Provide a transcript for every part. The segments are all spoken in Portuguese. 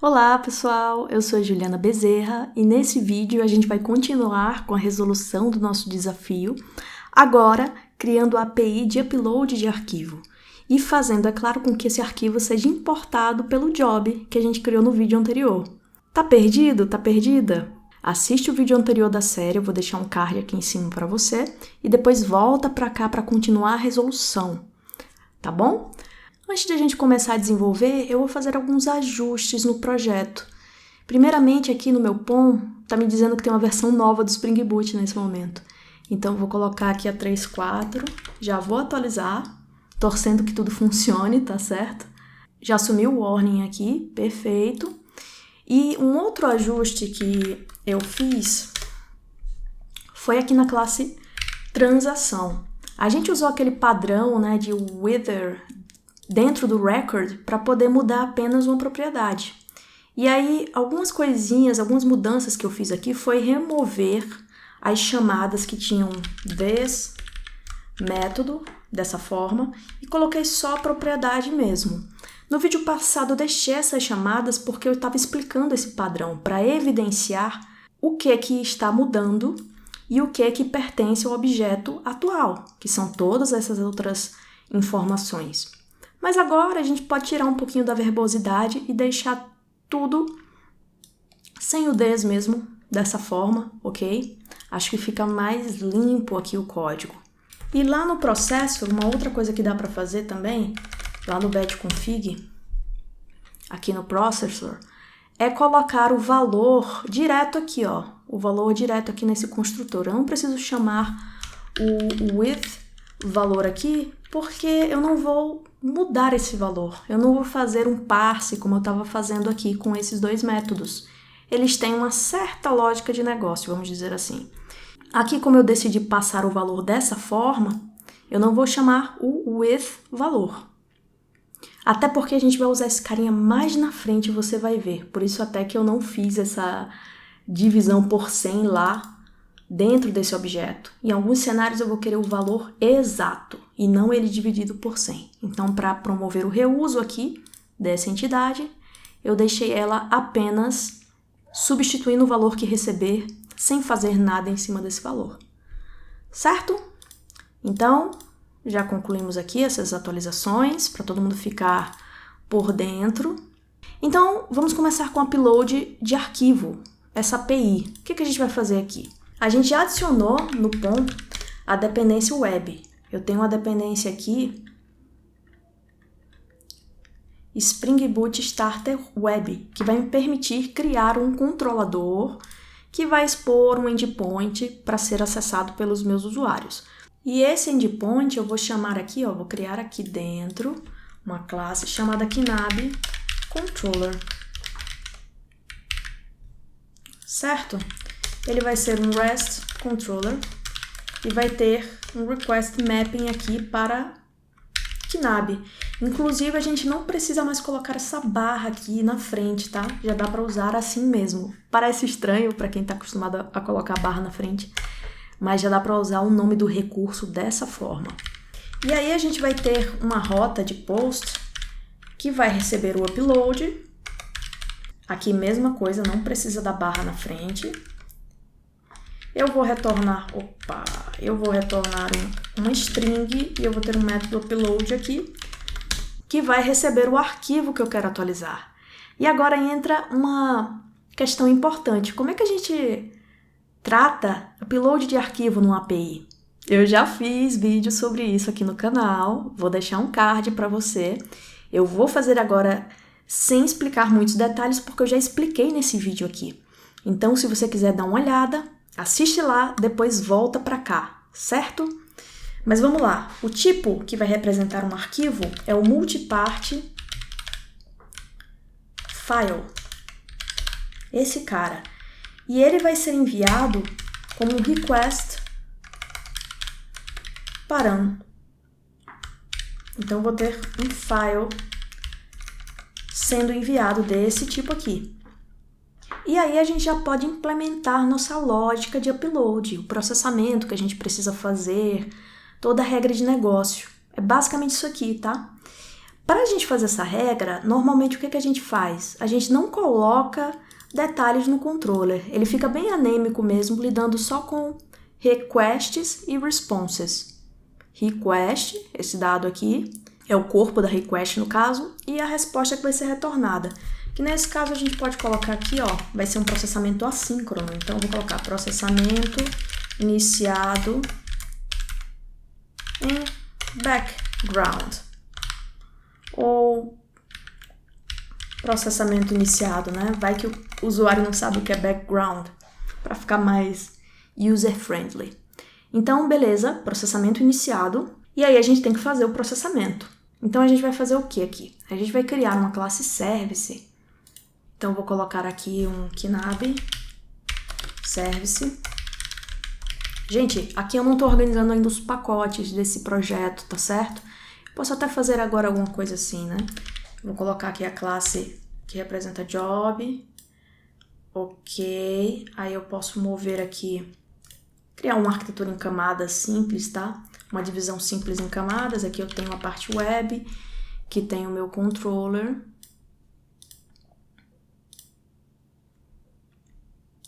Olá pessoal, eu sou a Juliana Bezerra e nesse vídeo a gente vai continuar com a resolução do nosso desafio, agora criando a API de upload de arquivo e fazendo, é claro, com que esse arquivo seja importado pelo job que a gente criou no vídeo anterior. Tá perdido? Tá perdida? Assiste o vídeo anterior da série, eu vou deixar um card aqui em cima para você e depois volta para cá para continuar a resolução, tá bom? Antes de a gente começar a desenvolver, eu vou fazer alguns ajustes no projeto. Primeiramente, aqui no meu POM, tá me dizendo que tem uma versão nova do Spring Boot nesse momento. Então, eu vou colocar aqui a 3.4, já vou atualizar, torcendo que tudo funcione, tá certo? Já assumiu o warning aqui, perfeito. E um outro ajuste que eu fiz foi aqui na classe transação. A gente usou aquele padrão, né, de whether dentro do record para poder mudar apenas uma propriedade. E aí, algumas coisinhas, algumas mudanças que eu fiz aqui foi remover as chamadas que tinham this método, dessa forma, e coloquei só a propriedade mesmo. No vídeo passado eu deixei essas chamadas porque eu estava explicando esse padrão para evidenciar o que está mudando e o que pertence ao objeto atual, que são todas essas outras informações. Mas agora a gente pode tirar um pouquinho da verbosidade e deixar tudo sem o this mesmo, dessa forma, ok? Acho que fica mais limpo aqui o código. E lá no processo, uma outra coisa que dá para fazer também, lá no batch.config, aqui no processor, é colocar o valor direto aqui, ó. O valor direto aqui nesse construtor. Eu não preciso chamar o with valor aqui, porque eu não vou mudar esse valor. Eu não vou fazer um parse como eu estava fazendo aqui com esses dois métodos. Eles têm uma certa lógica de negócio, vamos dizer assim. Aqui, como eu decidi passar o valor dessa forma, eu não vou chamar o with valor. Até porque a gente vai usar esse carinha mais na frente, você vai ver. Por isso até que eu não fiz essa divisão por 100 lá dentro desse objeto. Em alguns cenários eu vou querer o valor exato e não ele dividido por 100. Então, para promover o reuso aqui dessa entidade, eu deixei ela apenas substituindo o valor que receber sem fazer nada em cima desse valor. Certo? Então, já concluímos aqui essas atualizações para todo mundo ficar por dentro. Então, vamos começar com o upload de arquivo, essa API. O que a gente vai fazer aqui? A gente já adicionou no POM a dependência web. Eu tenho uma dependência aqui, Spring Boot Starter Web, que vai me permitir criar um controlador que vai expor um endpoint para ser acessado pelos meus usuários. E esse endpoint eu vou chamar aqui, ó, vou criar aqui dentro uma classe chamada Knab Controller. Certo? Ele vai ser um REST Controller e vai ter um Request Mapping aqui para Knab. Inclusive, a gente não precisa mais colocar essa barra aqui na frente, tá? Já dá para usar assim mesmo. Parece estranho para quem está acostumado a colocar a barra na frente, mas já dá para usar o nome do recurso dessa forma. E aí a gente vai ter uma rota de post que vai receber o upload. Aqui mesma coisa, não precisa da barra na frente. Eu vou retornar uma string e eu vou ter um método upload aqui que vai receber o arquivo que eu quero atualizar. E agora entra uma questão importante. Como é que a gente trata upload de arquivo numa API? Eu já fiz vídeo sobre isso aqui no canal, vou deixar um card para você. Eu vou fazer agora sem explicar muitos detalhes porque eu já expliquei nesse vídeo aqui. Então, se você quiser dar uma olhada, assiste lá, depois volta para cá, certo? Mas vamos lá, o tipo que vai representar um arquivo é o multipart file, esse cara. E ele vai ser enviado como um request param. Então, vou ter um file sendo enviado desse tipo aqui. E aí a gente já pode implementar nossa lógica de upload, o processamento que a gente precisa fazer, toda a regra de negócio. É basicamente isso aqui, tá? Para a gente fazer essa regra, normalmente o que a gente faz? A gente não coloca detalhes no controller. Ele fica bem anêmico mesmo, lidando só com requests e responses. Request, esse dado aqui, é o corpo da request no caso, e a resposta que vai ser retornada. Que nesse caso a gente pode colocar aqui, ó, vai ser um processamento assíncrono. Então eu vou colocar processamento iniciado em background. Ou processamento iniciado, né? Vai que o usuário não sabe o que é background, para ficar mais user-friendly. Então, beleza, processamento iniciado. E aí a gente tem que fazer o processamento. Então a gente vai fazer o que aqui? A gente vai criar uma classe service. Então eu vou colocar aqui um Knab service. Gente, aqui eu não estou organizando ainda os pacotes desse projeto, tá certo? Posso até fazer agora alguma coisa assim, né? Vou colocar aqui a classe que representa job. Ok. Aí eu posso mover aqui, criar uma arquitetura em camadas simples, tá? Uma divisão simples em camadas. Aqui eu tenho a parte web, que tem o meu controller.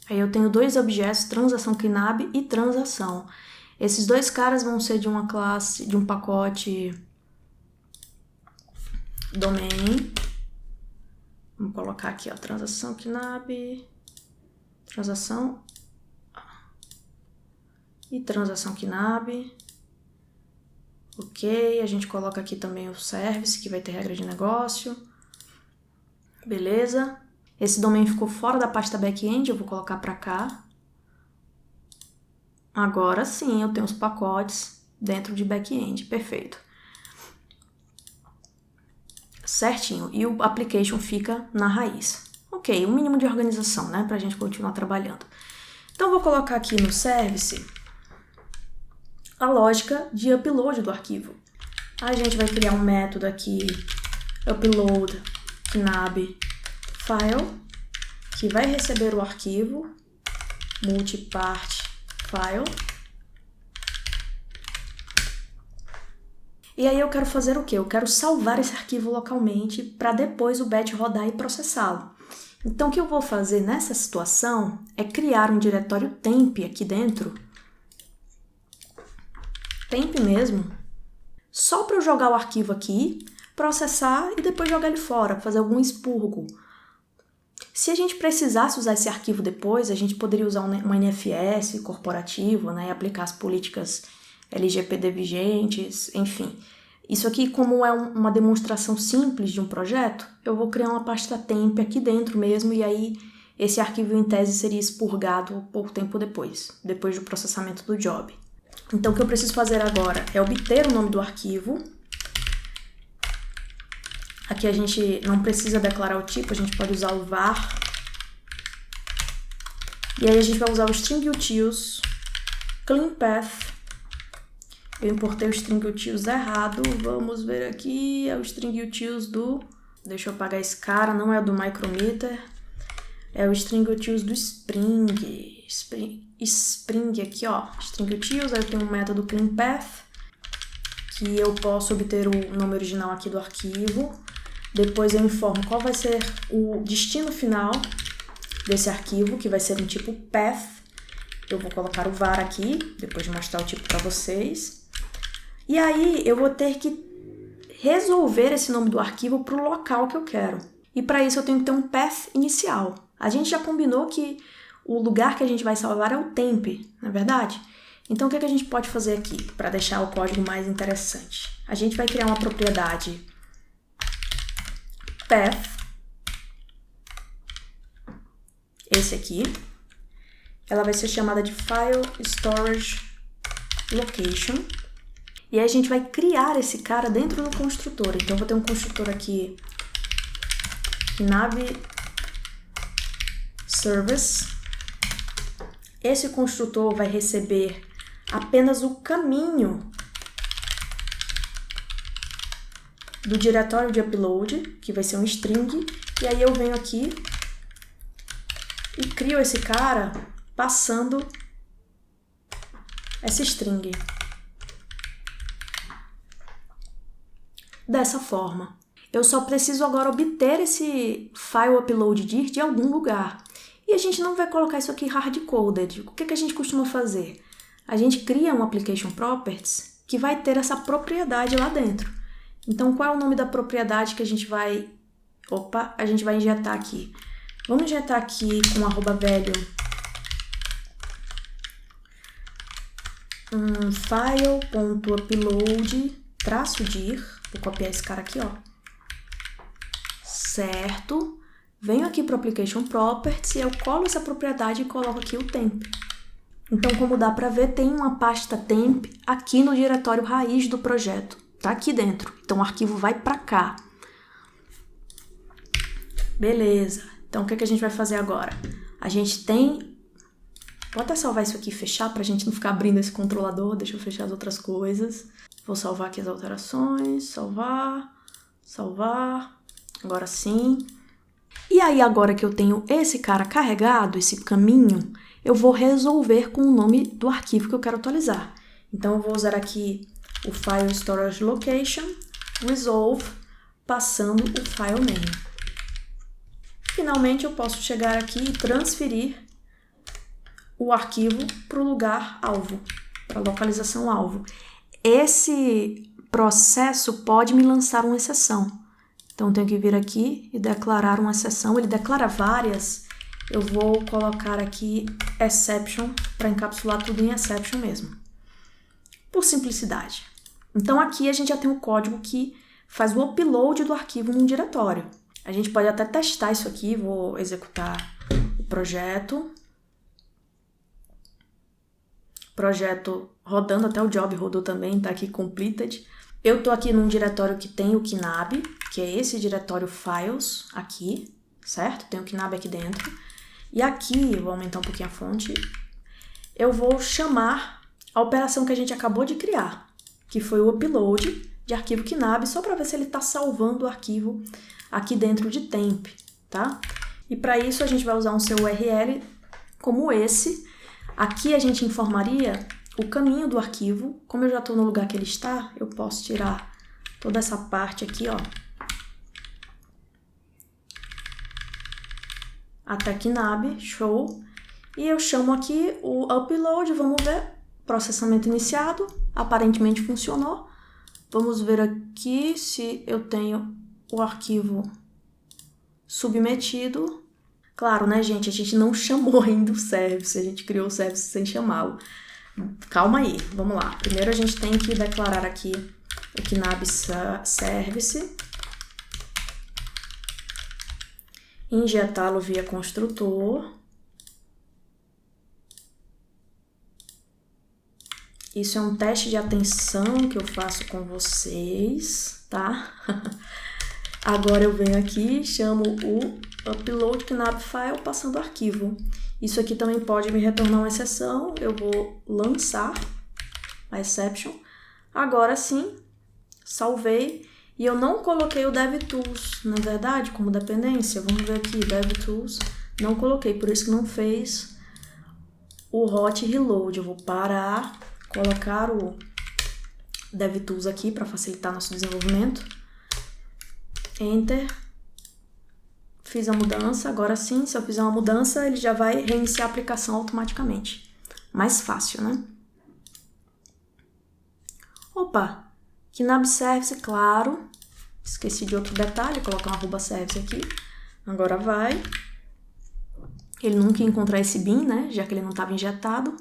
Aí eu tenho dois objetos, transação Knab e transação. Esses dois caras vão ser de uma classe, de um pacote domain. Vamos colocar aqui, ó, transação Knab, transação e transação Knab. Ok, a gente coloca aqui também o service, que vai ter regra de negócio. Beleza. Esse domain ficou fora da pasta back-end, eu vou colocar para cá. Agora sim, eu tenho os pacotes dentro de back-end, perfeito. Certinho, e o application fica na raiz. Ok, um mínimo de organização, né, pra gente continuar trabalhando. Então, eu vou colocar aqui no service a lógica de upload do arquivo. A gente vai criar um método aqui, upload knab file, que vai receber o arquivo multipart file. E aí eu quero fazer o quê? Eu quero salvar esse arquivo localmente para depois o batch rodar e processá-lo. Então o que eu vou fazer nessa situação é criar um diretório temp aqui dentro, temp mesmo, só para eu jogar o arquivo aqui, processar e depois jogar ele fora, fazer algum expurgo. Se a gente precisasse usar esse arquivo depois, a gente poderia usar um NFS corporativo, né, e aplicar as políticas LGPD vigentes, enfim. Isso aqui, como é uma demonstração simples de um projeto, eu vou criar uma pasta temp aqui dentro mesmo, e aí esse arquivo em tese seria expurgado pouco tempo depois do processamento do job. Então o que eu preciso fazer agora é obter o nome do arquivo. Aqui a gente não precisa declarar o tipo, a gente pode usar o var. E aí a gente vai usar o string utils clean path. Eu importei o string utils errado, vamos ver aqui, é o string utils do... Deixa eu apagar esse cara, não é do micrometer. É o string utils do Spring aqui, ó. String utils, aí eu tenho um método clean path, que eu posso obter o nome original aqui do arquivo. Depois eu informo qual vai ser o destino final desse arquivo, que vai ser um tipo path. Eu vou colocar o var aqui, depois de mostrar o tipo para vocês. E aí eu vou ter que resolver esse nome do arquivo para o local que eu quero. E para isso eu tenho que ter um path inicial. A gente já combinou que o lugar que a gente vai salvar é o temp, não é verdade? Então o que a gente pode fazer aqui para deixar o código mais interessante? A gente vai criar uma propriedade path, esse aqui. Ela vai ser chamada de file storage location. E aí a gente vai criar esse cara dentro do construtor. Então eu vou ter um construtor aqui, knab service. Esse construtor vai receber apenas o caminho do diretório de upload, que vai ser um string. E aí eu venho aqui e crio esse cara passando essa string. Dessa forma. Eu só preciso agora obter esse file upload dir de algum lugar. E a gente não vai colocar isso aqui hard-coded. O que a gente costuma fazer? A gente cria um application properties que vai ter essa propriedade lá dentro. Então, qual é o nome da propriedade que a gente vai... a gente vai injetar aqui. Vamos injetar aqui com @value file.upload-dir. Vou copiar esse cara aqui, ó. Certo. Venho aqui para o Application Properties e eu colo essa propriedade e coloco aqui o temp. Então, como dá para ver, tem uma pasta temp aqui no diretório raiz do projeto. Tá aqui dentro. Então, o arquivo vai para cá. Beleza. Então, o que a gente vai fazer agora? A gente tem... Vou até salvar isso aqui e fechar para a gente não ficar abrindo esse controlador. Deixa eu fechar as outras coisas. Vou salvar aqui as alterações. Salvar. Agora sim. E aí, agora que eu tenho esse cara carregado, esse caminho, eu vou resolver com o nome do arquivo que eu quero atualizar. Então, eu vou usar aqui o File Storage Location, Resolve, passando o file name. Finalmente, eu posso chegar aqui e transferir o arquivo para o lugar alvo, para a localização alvo. Esse processo pode me lançar uma exceção. Então, eu tenho que vir aqui e declarar uma exceção. Ele declara várias. Eu vou colocar aqui exception para encapsular tudo em exception mesmo. Por simplicidade. Então, aqui a gente já tem o código que faz o upload do arquivo num diretório. A gente pode até testar isso aqui. Vou executar o projeto. Projeto rodando, até o job rodou também, tá aqui completed. Eu tô aqui num diretório que tem o Knab, que é esse diretório files aqui, certo? Tem o Knab aqui dentro. E aqui, eu vou aumentar um pouquinho a fonte, eu vou chamar a operação que a gente acabou de criar, que foi o upload de arquivo Knab, só para ver se ele tá salvando o arquivo aqui dentro de temp, tá? E para isso a gente vai usar um CURL como esse. Aqui a gente informaria o caminho do arquivo. Como eu já estou no lugar que ele está, eu posso tirar toda essa parte aqui, ó, até Knab, show. E eu chamo aqui o upload, vamos ver, processamento iniciado, aparentemente funcionou. Vamos ver aqui se eu tenho o arquivo submetido. Claro, né, gente, a gente não chamou ainda o service, a gente criou o service sem chamá-lo. Calma aí, vamos lá. Primeiro a gente tem que declarar aqui o Knab Service, injetá-lo via construtor. Isso é um teste de atenção que eu faço com vocês, tá? Agora eu venho aqui, chamo o upload Knab file passando arquivo. Isso aqui também pode me retornar uma exceção. Eu vou lançar a exception. Agora sim, salvei. E eu não coloquei o DevTools, na verdade, como dependência. Vamos ver aqui, DevTools. Não coloquei, por isso que não fez o hot reload. Eu vou parar, colocar o DevTools aqui para facilitar nosso desenvolvimento. Enter. Fiz a mudança, agora sim, se eu fizer uma mudança, ele já vai reiniciar a aplicação automaticamente. Mais fácil, né? Opa! Knab Service, claro. Esqueci de outro detalhe, colocar um @service aqui. Agora vai. Ele nunca ia encontrar esse bin, né? Já que ele não estava injetado.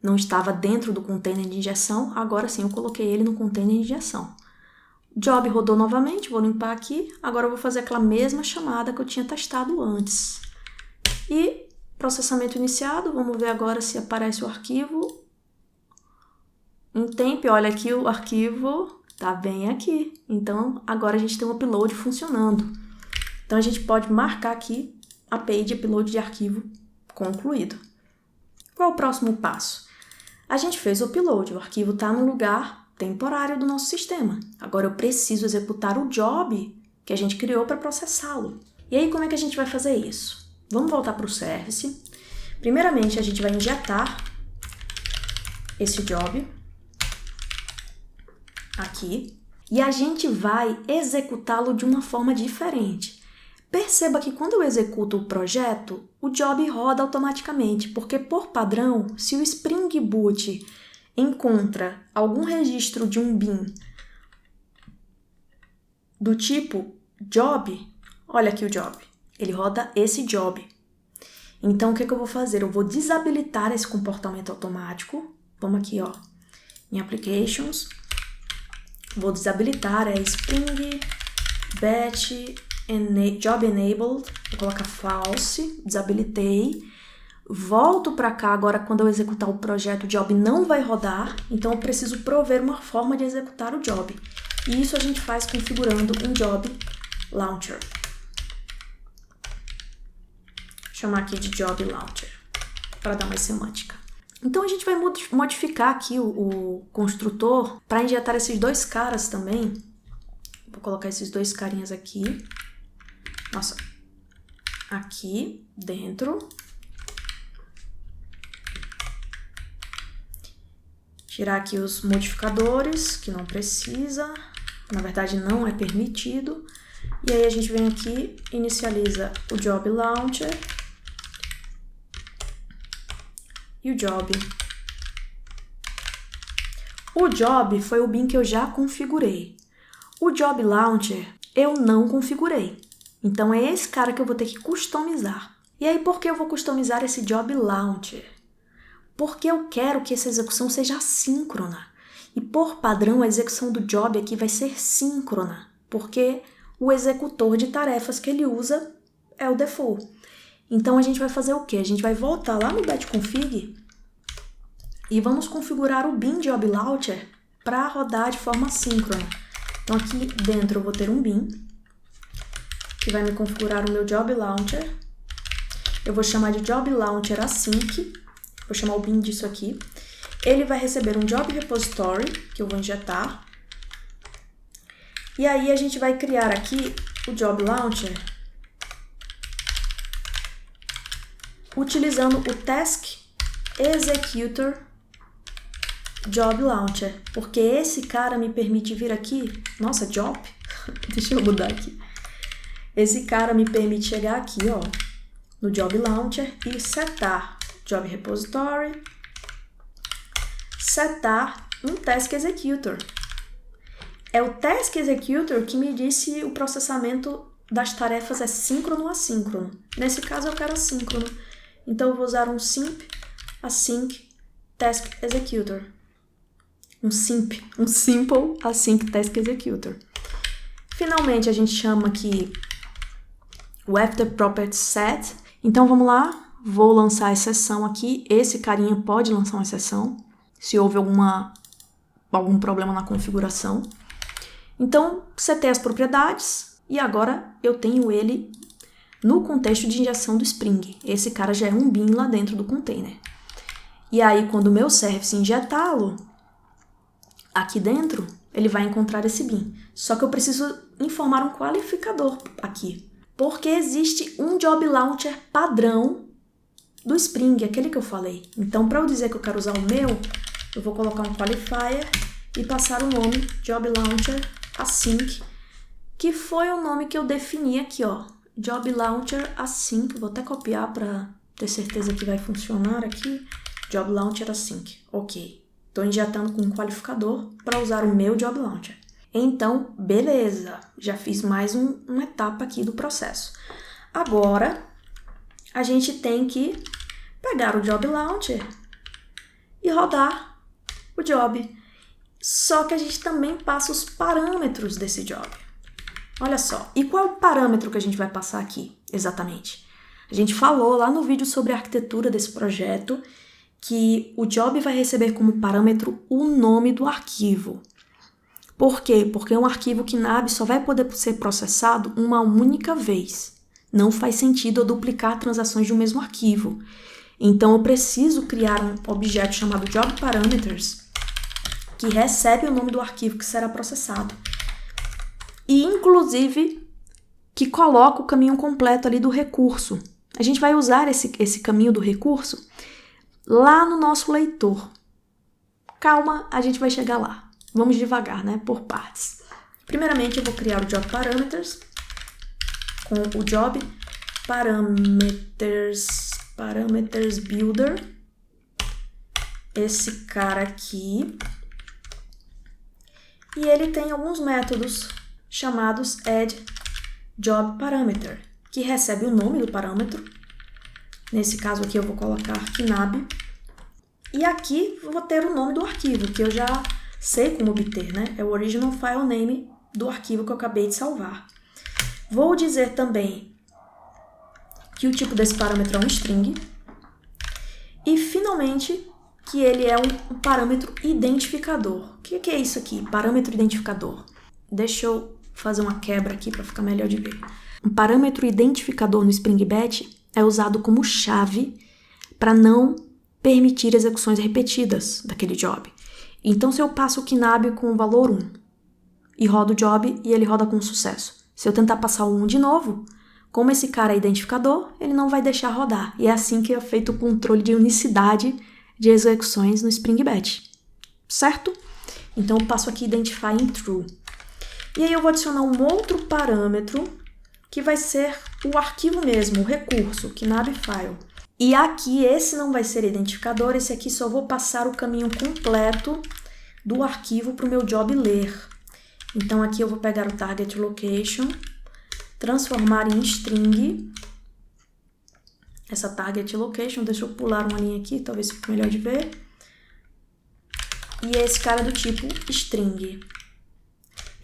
Não estava dentro do container de injeção. Agora sim, eu coloquei ele no container de injeção. Job rodou novamente, vou limpar aqui. Agora eu vou fazer aquela mesma chamada que eu tinha testado antes. E processamento iniciado, vamos ver agora se aparece o arquivo. Em temp, olha aqui o arquivo, tá bem aqui. Então, agora a gente tem um upload funcionando. Então, a gente pode marcar aqui a API de upload de arquivo concluído. Qual é o próximo passo? A gente fez o upload, o arquivo está no lugar temporário do nosso sistema. Agora eu preciso executar o job que a gente criou para processá-lo. E aí, como é que a gente vai fazer isso? Vamos voltar para o service. Primeiramente, a gente vai injetar esse job aqui. e a gente vai executá-lo de uma forma diferente. Perceba que quando eu executo o projeto, o job roda automaticamente, porque por padrão, se o Spring Boot encontra algum registro de um bin do tipo job, olha aqui o job, ele roda esse job. Então, o que eu vou fazer? Eu vou desabilitar esse comportamento automático. Vamos aqui, ó, em Applications. Vou desabilitar, Spring Batch Job Enabled. Vou colocar False, desabilitei. Volto para cá agora, quando eu executar o projeto, o job não vai rodar. Então, eu preciso prover uma forma de executar o job. E isso a gente faz configurando um Job Launcher. Vou chamar aqui de Job Launcher, para dar mais semântica. Então, a gente vai modificar aqui o construtor para injetar esses dois caras também. Vou colocar esses dois carinhas aqui. Nossa, aqui dentro. Tirar aqui os modificadores, que não precisa. Na verdade, não é permitido. E aí, a gente vem aqui, inicializa o Job Launcher. E o job. O job foi o bin que eu já configurei. O Job Launcher eu não configurei. Então, é esse cara que eu vou ter que customizar. E aí, por que eu vou customizar esse Job Launcher? Porque eu quero que essa execução seja assíncrona. E, por padrão, a execução do job aqui vai ser síncrona. Porque o executor de tarefas que ele usa é o default. Então, a gente vai fazer o quê? A gente vai voltar lá no batch-config e vamos configurar o bin Job Launcher para rodar de forma síncrona. Então, aqui dentro eu vou ter um bin que vai me configurar o meu Job Launcher. Eu vou chamar de Job Launcher Async. Vou chamar o bin disso aqui. Ele vai receber um Job Repository, que eu vou injetar. E aí, a gente vai criar aqui o Job Launcher utilizando o Task Executor Job Launcher, porque esse cara me permite vir aqui, nossa, Job, deixa eu mudar aqui, esse cara me permite chegar aqui, ó, no Job Launcher e setar Job Repository, setar um Task Executor. É o Task Executor que me diz se o processamento das tarefas é síncrono ou assíncrono. Nesse caso, eu quero assíncrono. Então, eu vou usar um simp async task executor. Um simple async task executor. Finalmente, a gente chama aqui o after property set. Então, vamos lá. Vou lançar a exceção aqui. Esse carinha pode lançar uma exceção se houve algum problema na configuração. Então, setei as propriedades e agora eu tenho ele no contexto de injeção do Spring. Esse cara já é um bin lá dentro do container. E aí, quando o meu service injetá-lo aqui dentro, ele vai encontrar esse bin. Só que eu preciso informar um qualificador aqui, porque existe um Job Launcher padrão do Spring, aquele que eu falei. Então, para eu dizer que eu quero usar o meu, eu vou colocar um qualifier e passar o nome Job Launcher Async, que foi o nome que eu defini aqui, ó. Job Launcher Async, vou até copiar para ter certeza que vai funcionar aqui. Job Launcher Async, ok. Estou injetando com um qualificador para usar o meu Job Launcher. Então, beleza, já fiz mais uma etapa aqui do processo. Agora, a gente tem que pegar o Job Launcher e rodar o job. Só que a gente também passa os parâmetros desse job. Olha só, e qual é o parâmetro que a gente vai passar aqui, exatamente? A gente falou lá no vídeo sobre a arquitetura desse projeto que o job vai receber como parâmetro o nome do arquivo. Por quê? Porque é um arquivo KNAB só vai poder ser processado uma única vez. Não faz sentido eu duplicar transações de um mesmo arquivo. Então, eu preciso criar um objeto chamado JobParameters que recebe o nome do arquivo que será processado. E, inclusive, que coloca o caminho completo ali do recurso. A gente vai usar esse caminho do recurso lá no nosso leitor. Calma, a gente vai chegar lá. Vamos devagar, né? Por partes. Primeiramente, eu vou criar o job parameters com o job parameters builder. Esse cara aqui. E ele tem alguns métodos chamados addJobParameter, que recebe o nome do parâmetro. Nesse caso aqui eu vou colocar knab. E aqui eu vou ter o nome do arquivo, que eu já sei como obter, né? É o original file name do arquivo que eu acabei de salvar. Vou dizer também que o tipo desse parâmetro é um string. E, finalmente, que ele é um parâmetro identificador. O que é isso aqui? Parâmetro identificador. Deixa eu fazer uma quebra aqui para ficar melhor de ver. Um parâmetro identificador no Spring Batch é usado como chave para não permitir execuções repetidas daquele job. Então, se eu passo o knab com o valor 1 e rodo o job e ele roda com sucesso. Se eu tentar passar o 1 de novo, como esse cara é identificador, ele não vai deixar rodar. E é assim que é feito o controle de unicidade de execuções no Spring Batch. Certo? Então, eu passo aqui identify in true. E aí eu vou adicionar um outro parâmetro que vai ser o arquivo mesmo, o recurso, knab file. E aqui, esse não vai ser identificador, esse aqui só vou passar o caminho completo do arquivo para o meu job ler. Então, aqui eu vou pegar o target location, transformar em string essa target location. Deixa eu pular uma linha aqui, talvez fique melhor de ver. E esse cara é do tipo string.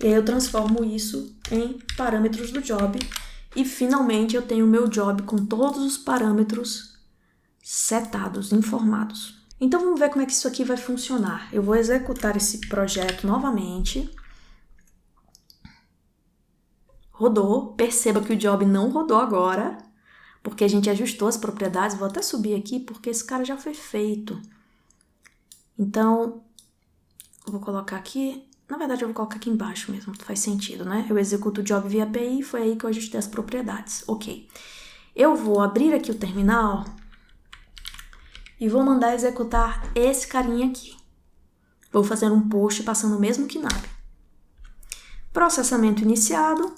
E aí eu transformo isso em parâmetros do job. E finalmente eu tenho o meu job com todos os parâmetros setados, informados. Então vamos ver como é que isso aqui vai funcionar. Eu vou executar esse projeto novamente. Rodou. Perceba que o job não rodou agora, porque a gente ajustou as propriedades. Vou até subir aqui, porque esse cara já foi feito. Então, eu vou colocar aqui. Na verdade, eu vou colocar aqui embaixo mesmo, faz sentido, né? Eu executo o job via API, foi aí que eu ajustei as propriedades. Ok. Eu vou abrir aqui o terminal e vou mandar executar esse carinha aqui. Vou fazer um post passando o mesmo knab. Processamento iniciado.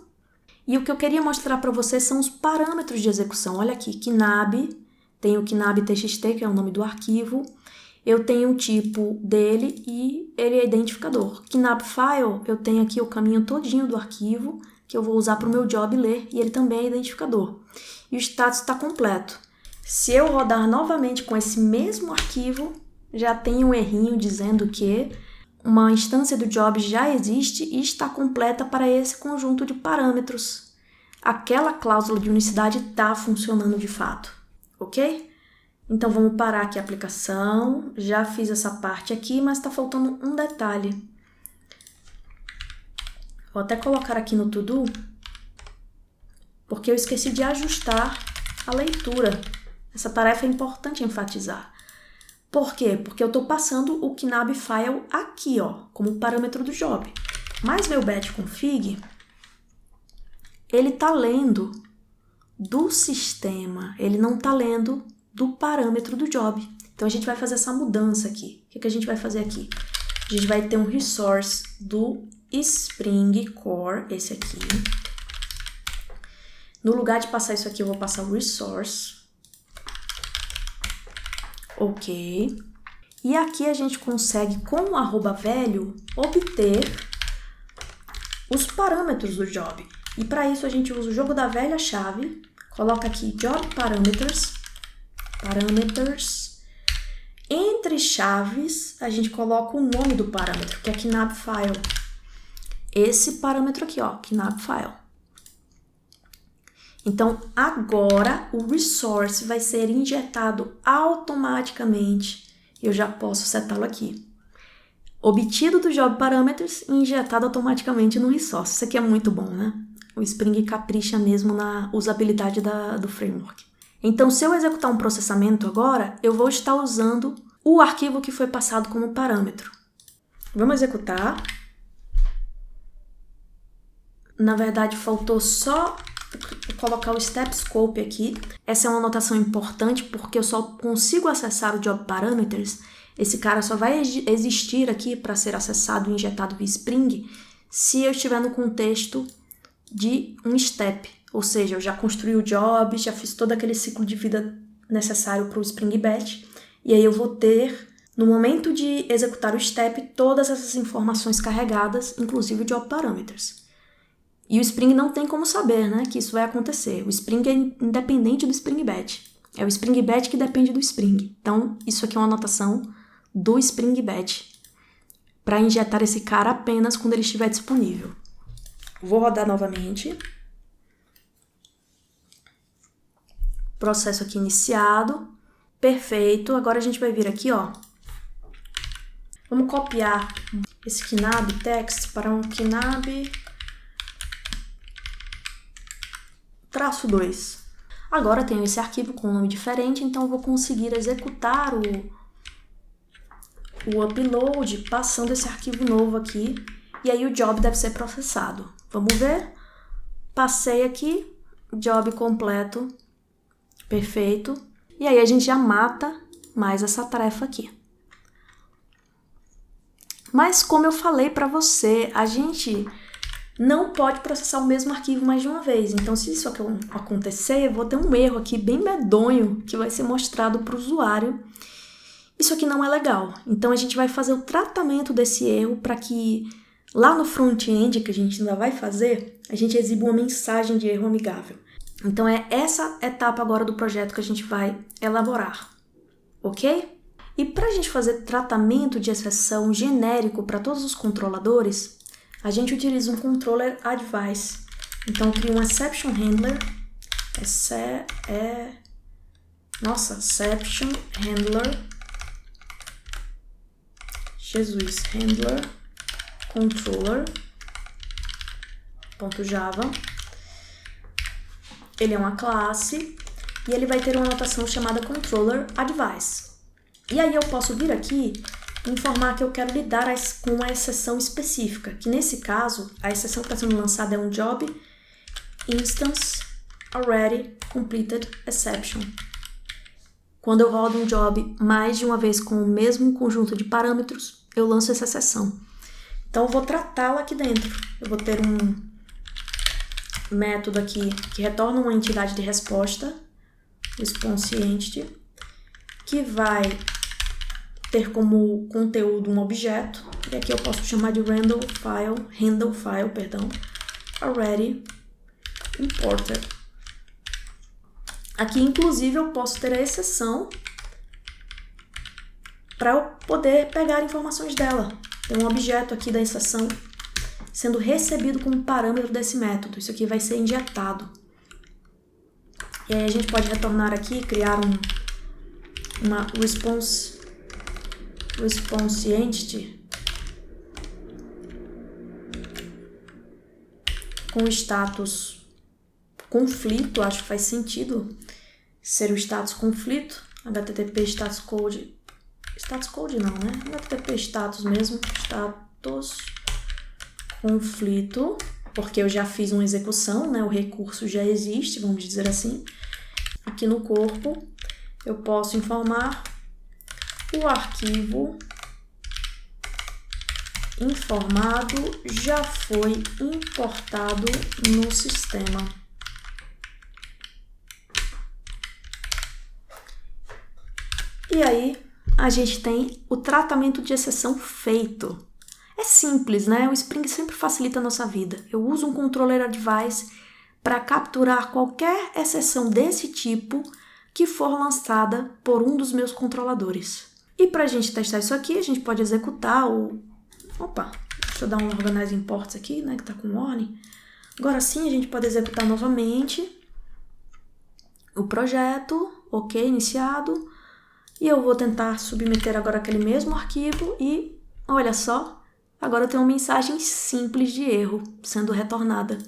E o que eu queria mostrar para vocês são os parâmetros de execução. Olha aqui, knab, tem o knab.txt, que é o nome do arquivo. Eu tenho o tipo dele e ele é identificador. Knabfile, eu tenho aqui o caminho todinho do arquivo, que eu vou usar para o meu job ler, e ele também é identificador. E o status está completo. Se eu rodar novamente com esse mesmo arquivo, já tem um errinho dizendo que uma instância do job já existe e está completa para esse conjunto de parâmetros. Aquela cláusula de unicidade está funcionando de fato, ok? Então, vamos parar aqui a aplicação. Já fiz essa parte aqui, mas está faltando um detalhe. Vou até colocar aqui no to-do, porque eu esqueci de ajustar a leitura. Essa tarefa é importante enfatizar. Por quê? Porque eu estou passando o knabfile aqui, ó, como parâmetro do job. Mas meu batch config, ele está lendo do sistema, ele não está lendo do parâmetro do job. Então, a gente vai fazer essa mudança aqui. O que a gente vai fazer aqui? A gente vai ter um resource do Spring Core, esse aqui. No lugar de passar isso aqui, eu vou passar o resource. Ok. E aqui a gente consegue, com o @velho, obter os parâmetros do job. E para isso, a gente usa o jogo da velha chave. Coloca aqui job parameters. Entre chaves, a gente coloca o nome do parâmetro, que é knabfile. Esse parâmetro aqui, ó, knabfile. Então, agora o resource vai ser injetado automaticamente. Eu já posso setá-lo aqui. Obtido do job parameters e injetado automaticamente no resource. Isso aqui é muito bom, né? O Spring capricha mesmo na usabilidade do framework. Então, se eu executar um processamento agora, eu vou estar usando o arquivo que foi passado como parâmetro. Vamos executar. Na verdade, faltou só colocar o step scope aqui. Essa é uma anotação importante porque eu só consigo acessar o job parameters. Esse cara só vai existir aqui para ser acessado e injetado via Spring se eu estiver no contexto de um step, ou seja, eu já construí o job, já fiz todo aquele ciclo de vida necessário para o Spring Batch, e aí eu vou ter, no momento de executar o step, todas essas informações carregadas, inclusive o job parameters. E o Spring não tem como saber, né, que isso vai acontecer. O Spring é independente do Spring Batch. É o Spring Batch que depende do Spring. Então, isso aqui é uma anotação do Spring Batch para injetar esse cara apenas quando ele estiver disponível. Vou rodar novamente. Processo aqui iniciado. Perfeito. Agora a gente vai vir aqui, ó. Vamos copiar esse knab text para um knab -2. Agora tenho esse arquivo com um nome diferente, então eu vou conseguir executar o upload passando esse arquivo novo aqui, e aí o job deve ser processado. Vamos ver? Passei aqui, job completo, perfeito, e aí a gente já mata mais essa tarefa aqui. Mas como eu falei para você, a gente não pode processar o mesmo arquivo mais de uma vez. Então, se isso acontecer, eu vou ter um erro aqui bem medonho que vai ser mostrado para o usuário. Isso aqui não é legal. Então, a gente vai fazer o tratamento desse erro para que lá no front-end, que a gente ainda vai fazer, a gente exiba uma mensagem de erro amigável. Então, é essa etapa agora do projeto que a gente vai elaborar. Ok? E para a gente fazer tratamento de exceção genérico para todos os controladores, a gente utiliza um controller advice. Então, eu crio um exception handler. Exception handler. Jesus, handler controller.java. Ele é uma classe e ele vai ter uma anotação chamada controller advice. E aí eu posso vir aqui e informar que eu quero lidar com uma exceção específica, que nesse caso, a exceção que está sendo lançada é um job instance already completed exception. Quando eu rodo um job mais de uma vez com o mesmo conjunto de parâmetros, eu lanço essa exceção. Então eu vou tratá-la aqui dentro. Eu vou ter um método aqui que retorna uma entidade de resposta, response entity, que vai ter como conteúdo um objeto, e aqui eu posso chamar de handle file, already imported. Aqui, inclusive, eu posso ter a exceção para eu poder pegar informações dela. Tem um objeto aqui da exceção sendo recebido como parâmetro desse método. Isso aqui vai ser injetado. E aí a gente pode retornar aqui e criar uma response entity com status conflito. Acho que faz sentido ser o status conflito, http status code não, né? http status mesmo, status conflito, porque eu já fiz uma execução, né? O recurso já existe, vamos dizer assim. Aqui no corpo eu posso informar o arquivo informado já foi importado no sistema. E aí a gente tem o tratamento de exceção feito. É simples, né? O Spring sempre facilita a nossa vida. Eu uso um controller advice para capturar qualquer exceção desse tipo que for lançada por um dos meus controladores. E para a gente testar isso aqui, a gente pode executar o... Opa, deixa eu dar um organize imports aqui, né, que está com warning. Agora sim, a gente pode executar novamente o projeto, ok, iniciado. E eu vou tentar submeter agora aquele mesmo arquivo e, olha só, agora tem uma mensagem simples de erro sendo retornada.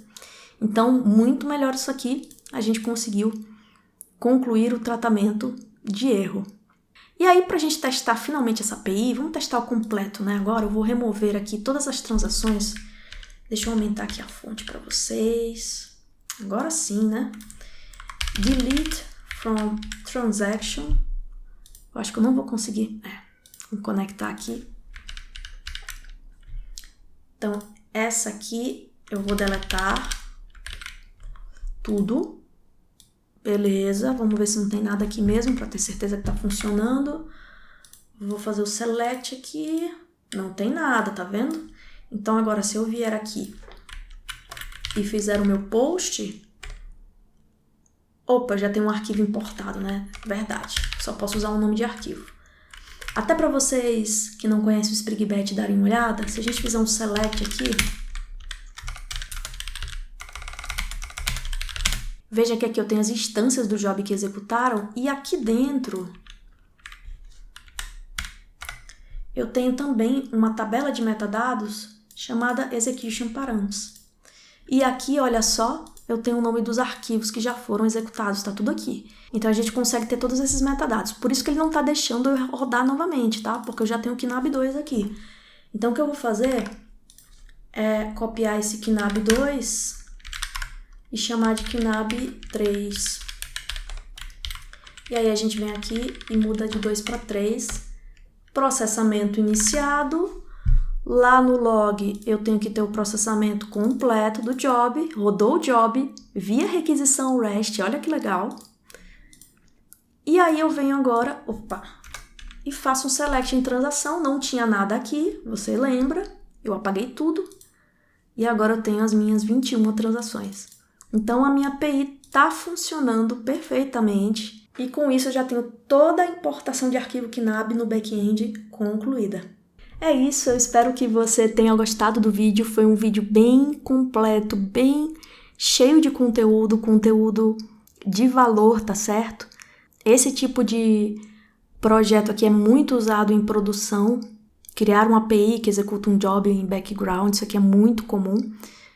Então, muito melhor isso aqui, a gente conseguiu concluir o tratamento de erro. E aí, para a gente testar finalmente essa API, vamos testar o completo, né? Agora eu vou remover aqui todas as transações. Deixa eu aumentar aqui a fonte para vocês. Agora sim, né? Delete from transaction. Eu acho que eu não vou conseguir. Vou conectar aqui. Então, essa aqui eu vou deletar tudo. Beleza, vamos ver se não tem nada aqui mesmo, para ter certeza que tá funcionando. Vou fazer o select aqui, não tem nada, tá vendo? Então agora se eu vier aqui e fizer o meu post, opa, já tem um arquivo importado, né? Verdade, só posso usar o nome de arquivo. Até para vocês que não conhecem o Springbat darem uma olhada, se a gente fizer um select aqui, veja que aqui eu tenho as instâncias do job que executaram e aqui dentro eu tenho também uma tabela de metadados chamada Execution Params. E aqui, olha só, eu tenho o nome dos arquivos que já foram executados, tá tudo aqui. Então a gente consegue ter todos esses metadados. Por isso que ele não tá deixando eu rodar novamente, tá? Porque eu já tenho o Knab 2 aqui. Então o que eu vou fazer é copiar esse Knab 2 e chamar de Knab 3. E aí a gente vem aqui e muda de 2 para 3. Processamento iniciado. Lá no log eu tenho que ter o processamento completo do job. Rodou o job via requisição REST, olha que legal. E aí eu venho agora, e faço um select em transação. Não tinha nada aqui, você lembra? Eu apaguei tudo. E agora eu tenho as minhas 21 transações. Então a minha API está funcionando perfeitamente. E com isso eu já tenho toda a importação de arquivo Knab no back-end concluída. É isso, eu espero que você tenha gostado do vídeo. Foi um vídeo bem completo, bem cheio de conteúdo de valor, tá certo? Esse tipo de projeto aqui é muito usado em produção. Criar uma API que executa um job em background, isso aqui é muito comum.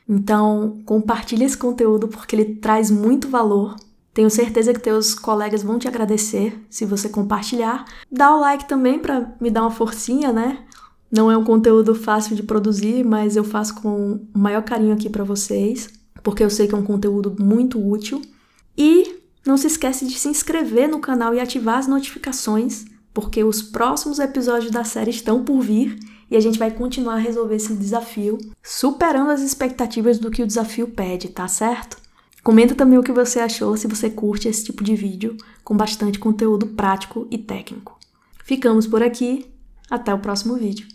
Então, compartilhe esse conteúdo porque ele traz muito valor. Tenho certeza que teus colegas vão te agradecer se você compartilhar. Dá o like também para me dar uma forcinha, né? Não é um conteúdo fácil de produzir, mas eu faço com o maior carinho aqui para vocês, porque eu sei que é um conteúdo muito útil. E não se esquece de se inscrever no canal e ativar as notificações, porque os próximos episódios da série estão por vir e a gente vai continuar a resolver esse desafio, superando as expectativas do que o desafio pede, tá certo? Comenta também o que você achou, se você curte esse tipo de vídeo com bastante conteúdo prático e técnico. Ficamos por aqui, até o próximo vídeo.